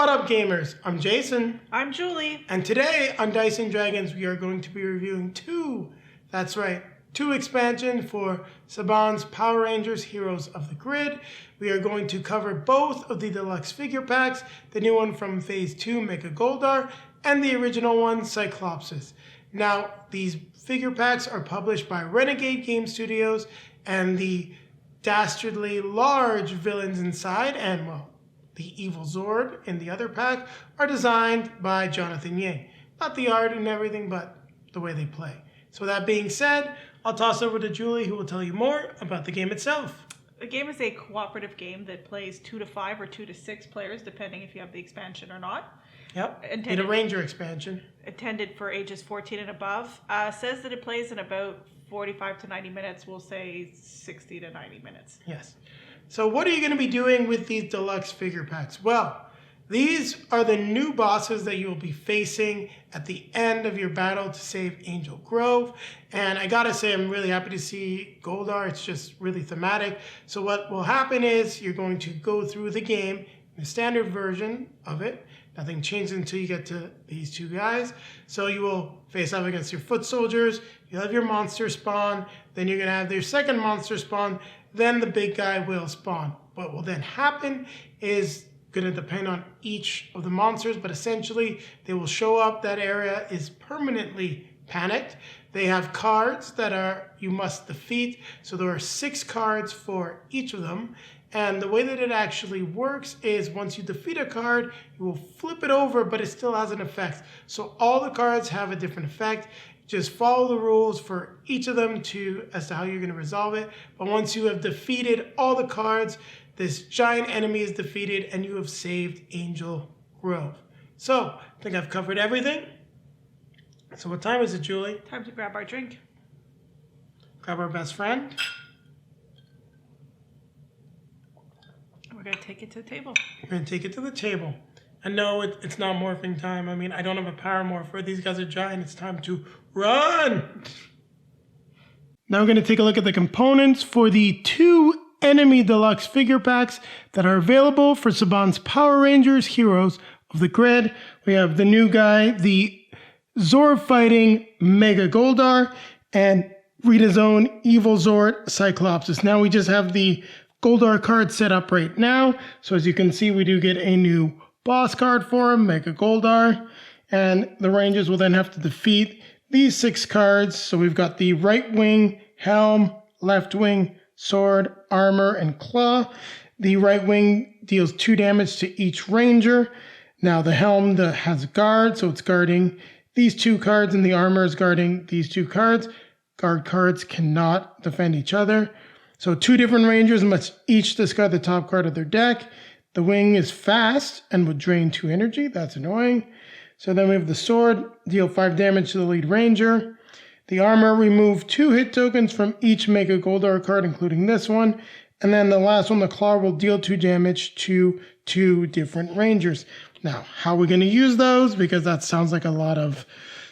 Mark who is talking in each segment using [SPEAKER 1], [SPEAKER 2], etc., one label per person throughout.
[SPEAKER 1] What up, gamers? I'm Jason.
[SPEAKER 2] I'm Julie.
[SPEAKER 1] And today on Dice & Dragons, we are going to be reviewing two expansions for Saban's Power Rangers Heroes of the Grid. We are going to cover both of the deluxe figure packs, the new one from Phase 2, Mega Goldar, and the original one, Cyclopsis. Now, these figure packs are published by Renegade Game Studios, and the dastardly large villains inside, and well, the Evil Zord in the other pack, are designed by Jonathan Yang. Not the art and everything, but the way they play. So that being said, I'll toss over to Julie, who will tell you more about the game itself.
[SPEAKER 2] The game is a cooperative game that plays 2 to 5 or 2 to 6 players, depending if you have the expansion or not.
[SPEAKER 1] Yep, need a Ranger expansion.
[SPEAKER 2] Intended for ages 14 and above. Says that it plays in about 45 to 90 minutes. We'll say 60 to 90 minutes.
[SPEAKER 1] Yes. So what are you going to be doing with these deluxe figure packs? Well, these are the new bosses that you will be facing at the end of your battle to save Angel Grove. And I gotta say, I'm really happy to see Goldar. It's just really thematic. So what will happen is you're going to go through the game, the standard version of it. Nothing changes until you get to these two guys. So you will face off against your foot soldiers. You'll have your monster spawn. Then you're going to have their second monster spawn. Then the big guy will spawn. What will then happen is going to depend on each of the monsters. But essentially, they will show up. That area is permanently panicked. They have cards that you must defeat. So there are 6 cards for each of them. And the way that it actually works is once you defeat a card, you will flip it over, but it still has an effect. So all the cards have a different effect. Just follow the rules for each of them as to how you're going to resolve it. But once you have defeated all the cards, this giant enemy is defeated and you have saved Angel Grove. So I think I've covered everything. So what time is it, Julie?
[SPEAKER 2] Time to grab our drink.
[SPEAKER 1] Grab our best friend.
[SPEAKER 2] We're going to take it to the table.
[SPEAKER 1] We're going to take it to the table. And no, it's not morphing time. I mean, I don't have a power morpher. These guys are giant. It's time to run. Now we're going to take a look at the components for the 2 enemy deluxe figure packs that are available for Saban's Power Rangers Heroes of the Grid. We have the new guy, the Zord fighting Mega Goldar, and Rita's own Evil Zord Cyclopsis. Now we just have the Goldar card set up right now. So as you can see, we do get a new boss card for him, Mega Goldar. And the Rangers will then have to defeat these 6 cards. So we've got the right wing, helm, left wing, sword, armor, and claw. The right wing deals 2 damage to each Ranger. Now the helm has guard, so it's guarding these 2 cards, and the armor is guarding these 2 cards. Guard cards cannot defend each other. So 2 different Rangers must each discard the top card of their deck. The wing is fast and would drain 2 energy. That's annoying. So then we have the sword, deal 5 damage to the lead Ranger. The armor, remove 2 hit tokens from each Mega Goldar card, including this one. And then the last one, the claw, will deal 2 damage to 2 different Rangers. Now, how are we going to use those? Because that sounds like a lot of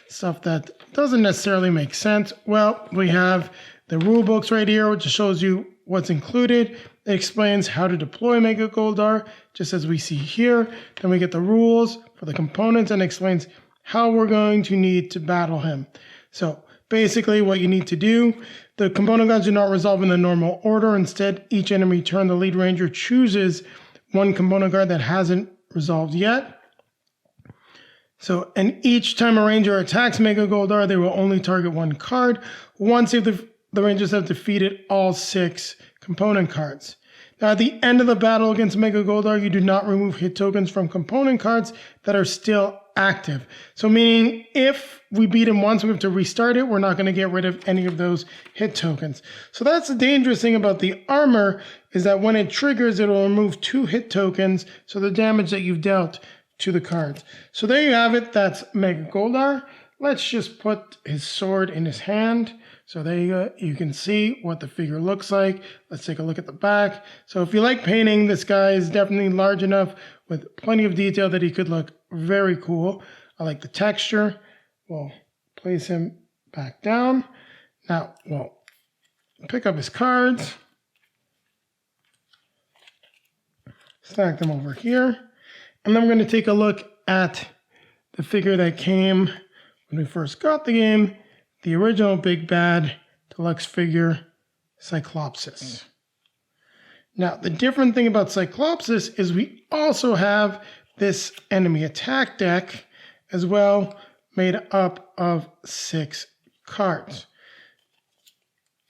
[SPEAKER 1] stuff that doesn't necessarily make sense. Well, we have the rule books right here, which shows you what's included. It explains how to deploy Mega Goldar, just as we see here. Then we get the rules for the components and explains how we're going to need to battle him. So basically what you need to do, the component cards do not resolve in the normal order. Instead, each enemy turn, the lead Ranger chooses one component card that hasn't resolved yet. So, and each time a Ranger attacks Mega Goldar, they will only target 1 card. Once if the Rangers have defeated all 6 component cards. Now, at the end of the battle against Mega Goldar, you do not remove hit tokens from component cards that are still active. So meaning if we beat him once, we have to restart it. We're not going to get rid of any of those hit tokens. So that's the dangerous thing about the armor, is that when it triggers, it will remove 2 hit tokens. So the damage that you've dealt to the cards. So there you have it. That's Mega Goldar. Let's just put his sword in his hand. So there you go. You can see what the figure looks like. Let's take a look at the back. So if you like painting, this guy is definitely large enough with plenty of detail that he could look very cool. I like the texture. We'll place him back down. Now, we'll pick up his cards. Stack them over here. And then we're going to take a look at the figure that came when we first got the game, the original Big Bad Deluxe Figure Cyclopsis. Now, the different thing about Cyclopsis is we also have this enemy attack deck as well, made up of 6 cards.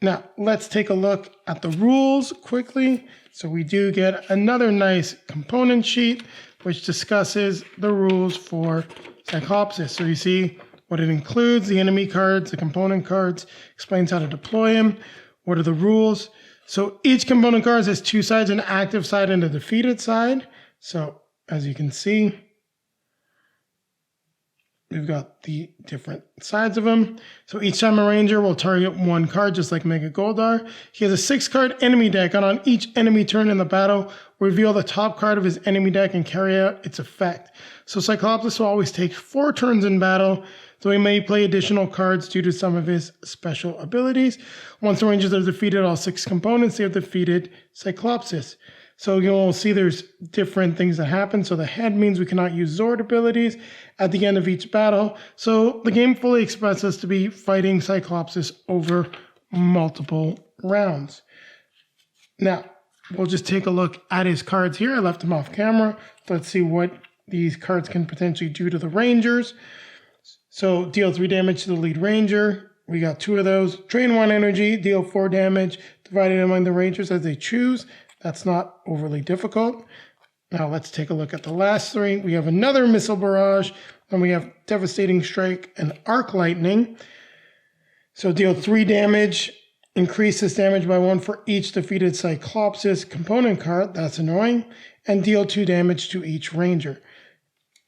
[SPEAKER 1] Now, let's take a look at the rules quickly. So we do get another nice component sheet, which discusses the rules for Cyclopsis. So you see what it includes, the enemy cards, the component cards, explains how to deploy them, what are the rules. So each component card has 2 sides, an active side and a defeated side. So as you can see, we've got the different sides of them. So each time a ranger will target 1 card, just like Mega Goldar. He has a 6-card enemy deck, and on each enemy turn in the battle, reveal the top card of his enemy deck and carry out its effect. So Cyclopsis will always take 4 turns in battle, so he may play additional cards due to some of his special abilities. Once the rangers have defeated all 6 components, they have defeated Cyclopsis. So you'll see there's different things that happen. So the head means we cannot use Zord abilities at the end of each battle. So the game fully expects us to be fighting Cyclopsis over multiple rounds. Now, we'll just take a look at his cards here. I left him off camera. Let's see what these cards can potentially do to the Rangers. So deal 3 damage to the lead Ranger. We got 2 of those. Drain 1 energy, deal 4 damage, divided among the Rangers as they choose. That's not overly difficult. Now let's take a look at the last 3. We have another Missile Barrage, and we have Devastating Strike and Arc Lightning. So deal 3 damage, increase this damage by 1 for each defeated Cyclopsis component card. That's annoying. And deal 2 damage to each Ranger.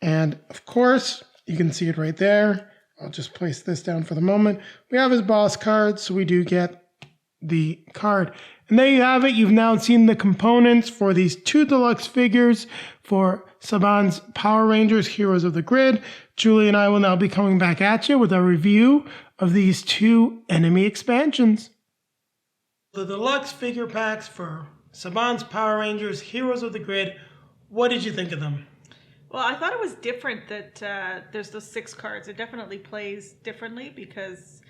[SPEAKER 1] And of course, you can see it right there. I'll just place this down for the moment. We have his boss card, so we do get the card. And there you have it. You've now seen the components for these 2 deluxe figures for Saban's Power Rangers Heroes of the Grid. Julie and I will now be coming back at you with a review of these 2 enemy expansions. The deluxe figure packs for Saban's Power Rangers Heroes of the Grid. What did you think of them?
[SPEAKER 2] Well, I thought it was different that there's those 6 cards. It definitely plays differently because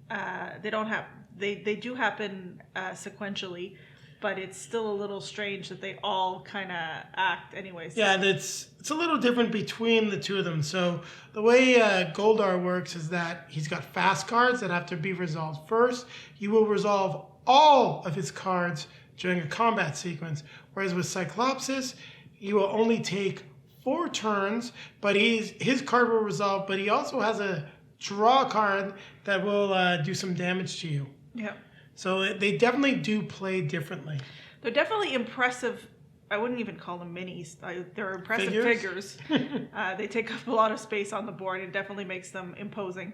[SPEAKER 2] they do happen sequentially, but it's still a little strange that they all kind of act anyways.
[SPEAKER 1] Yeah, it's a little different between the 2 of them. So the way Goldar works is that he's got fast cards that have to be resolved first. He will resolve all of his cards during a combat sequence, whereas with Cyclopsis, he will only take 4 turns, but his card will resolve, but he also has a draw card that will do some damage to you.
[SPEAKER 2] Yeah.
[SPEAKER 1] So they definitely do play differently.
[SPEAKER 2] They're definitely impressive. I wouldn't even call them minis. They're impressive figures. They take up a lot of space on the board. It definitely makes them imposing.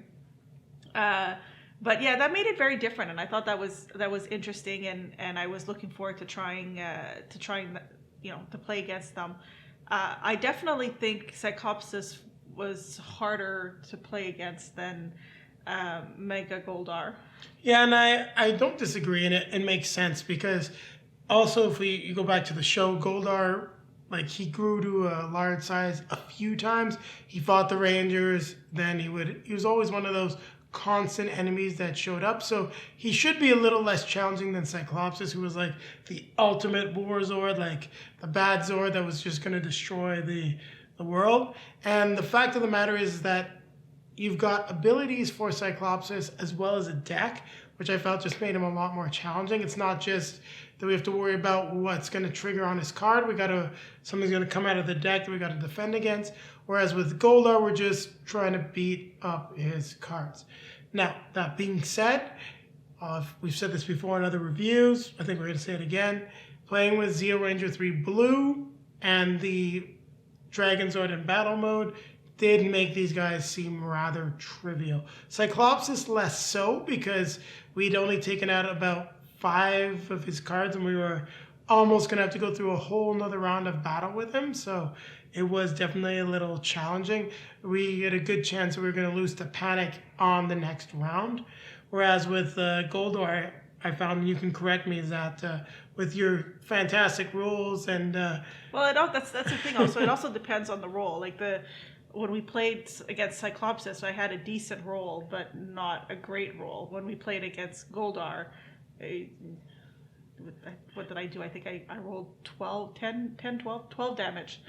[SPEAKER 2] But yeah, that made it very different, and I thought that was interesting, and I was looking forward to trying to play against them. I definitely think Cyclopsis was harder to play against than Mega Goldar.
[SPEAKER 1] Yeah, and I don't disagree, and it makes sense because also if you go back to the show, Goldar, like he grew to a large size a few times. He fought the Rangers, then he was always one of those constant enemies that showed up. So he should be a little less challenging than Cyclopsis, who was like the ultimate war Zord, like the bad Zord that was just going to destroy the world. And the fact of the matter is that you've got abilities for Cyclopsis as well as a deck, which I felt just made him a lot more challenging. It's not just that we have to worry about what's going to trigger on his card. Something's going to come out of the deck that we got to defend against. Whereas with Goldar, we're just trying to beat up his cards. Now, that being said, we've said this before in other reviews. I think we're going to say it again. Playing with Zeo Ranger 3 Blue and the Dragon Zord in battle mode did make these guys seem rather trivial. Cyclopsis less so, because we'd only taken out about 5 of his cards and we were almost going to have to go through a whole nother round of battle with him. So it was definitely a little challenging. We had a good chance that we were going to lose to Panic on the next round. Whereas with Goldar, I found, and you can correct me, is that with your fantastic rules and
[SPEAKER 2] well, that's the thing. Also, it also depends on the role. Like when we played against Cyclopsis, I had a decent roll, but not a great roll. When we played against Goldar, what did I do? I think I rolled 12 damage.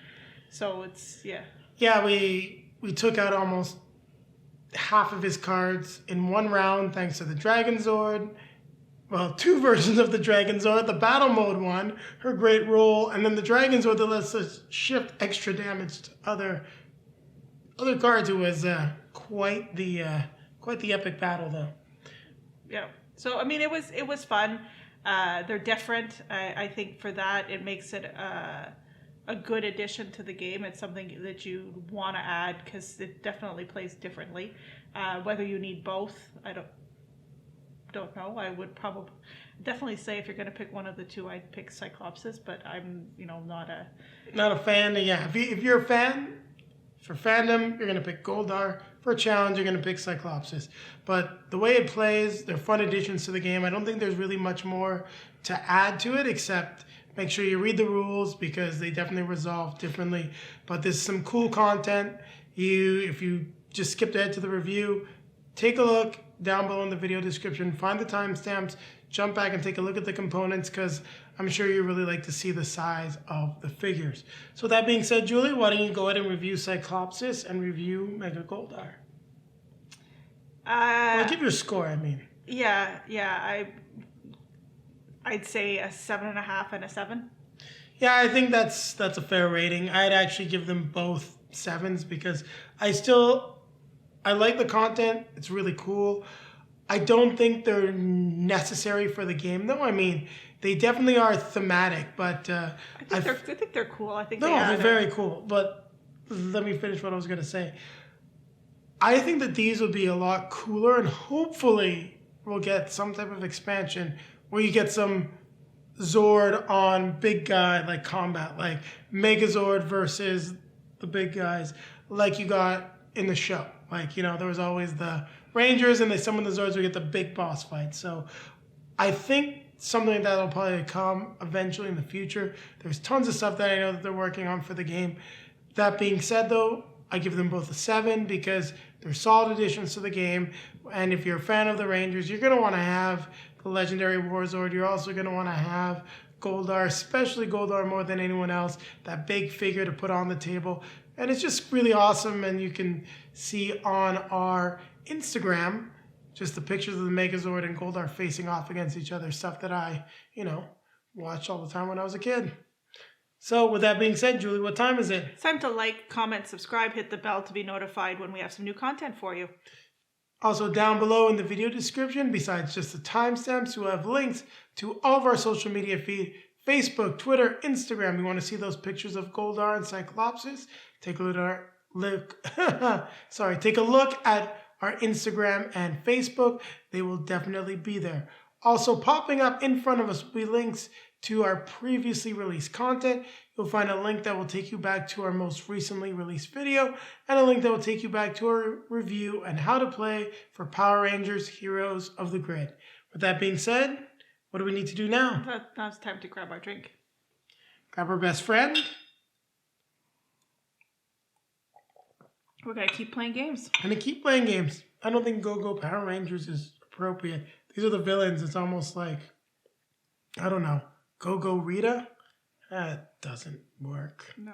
[SPEAKER 2] So it's, yeah.
[SPEAKER 1] Yeah, we took out almost half of his cards in one round thanks to the Dragon Zord. Well, two versions of the Dragon Zord. The battle mode one, her great roll, and then the Dragon Zord that lets us shift extra damage to other cards. It was quite the epic battle, though.
[SPEAKER 2] Yeah. So I mean, it was fun. They're different. I think for that, it makes it a good addition to the game. It's something that you want to add because it definitely plays differently. Whether you need both, I don't know. I would probably definitely say if you're going to pick one of the two, I'd pick Cyclopsis, but I'm not a
[SPEAKER 1] fan. Yeah, if you're a fan, for fandom, you're going to pick Goldar. For a challenge, you're going to pick Cyclopsis. But the way it plays, they're fun additions to the game. I don't think there's really much more to add to it except make sure you read the rules because they definitely resolve differently. But there's some cool content. If you just skipped ahead to the review, take a look down below in the video description. Find the timestamps. Jump back and take a look at the components because I'm sure you really like to see the size of the figures. So that being said, Julie, why don't you go ahead and review Cyclopsis and review Mega Goldar? I'll give you a score, I mean.
[SPEAKER 2] Yeah, I'd say a 7.5 and a 7.
[SPEAKER 1] Yeah, I think that's a fair rating. I'd actually give them both 7s because I like the content. It's really cool. I don't think they're necessary for the game, though. I mean, they definitely are thematic, but
[SPEAKER 2] I think they're cool. I think
[SPEAKER 1] they're very cool. But let me finish what I was going to say. I think that these would be a lot cooler, and hopefully we'll get some type of expansion where you get some Zord on big guy like combat, like Megazord versus the big guys, like you got in the show. Like, there was always the Rangers, and some of the Zords would get the big boss fights. So I think something like that will probably come eventually in the future. There's tons of stuff that I know that they're working on for the game. That being said, though, I give them both a 7 because they're solid additions to the game. And if you're a fan of the Rangers, you're going to want to have the Legendary Warzord. You're also going to want to have Goldar, especially Goldar more than anyone else, that big figure to put on the table. And it's just really awesome, and you can see on our Instagram just the pictures of the Megazord and Goldar facing off against each other, stuff that I, watched all the time when I was a kid. So with that being said, Julie, what time is it?
[SPEAKER 2] It's time to like, comment, subscribe, hit the bell to be notified when we have some new content for you.
[SPEAKER 1] Also down below in the video description, besides just the timestamps, you'll have links to all of our social media feed, Facebook, Twitter, Instagram. You want to see those pictures of Goldar and Cyclopsis? Take a look at our Instagram and Facebook. They will definitely be there. Also popping up in front of us will be links to our previously released content. You'll find a link that will take you back to our most recently released video and a link that will take you back to our review and how to play for Power Rangers Heroes of the Grid. With that being said, what do we need to do now?
[SPEAKER 2] Now it's time to grab our drink.
[SPEAKER 1] Grab our best friend.
[SPEAKER 2] We're going to keep playing games.
[SPEAKER 1] And to keep playing games. I don't think Go Power Rangers is appropriate. These are the villains. It's almost like, I don't know, Go Rita? That doesn't work.
[SPEAKER 2] No.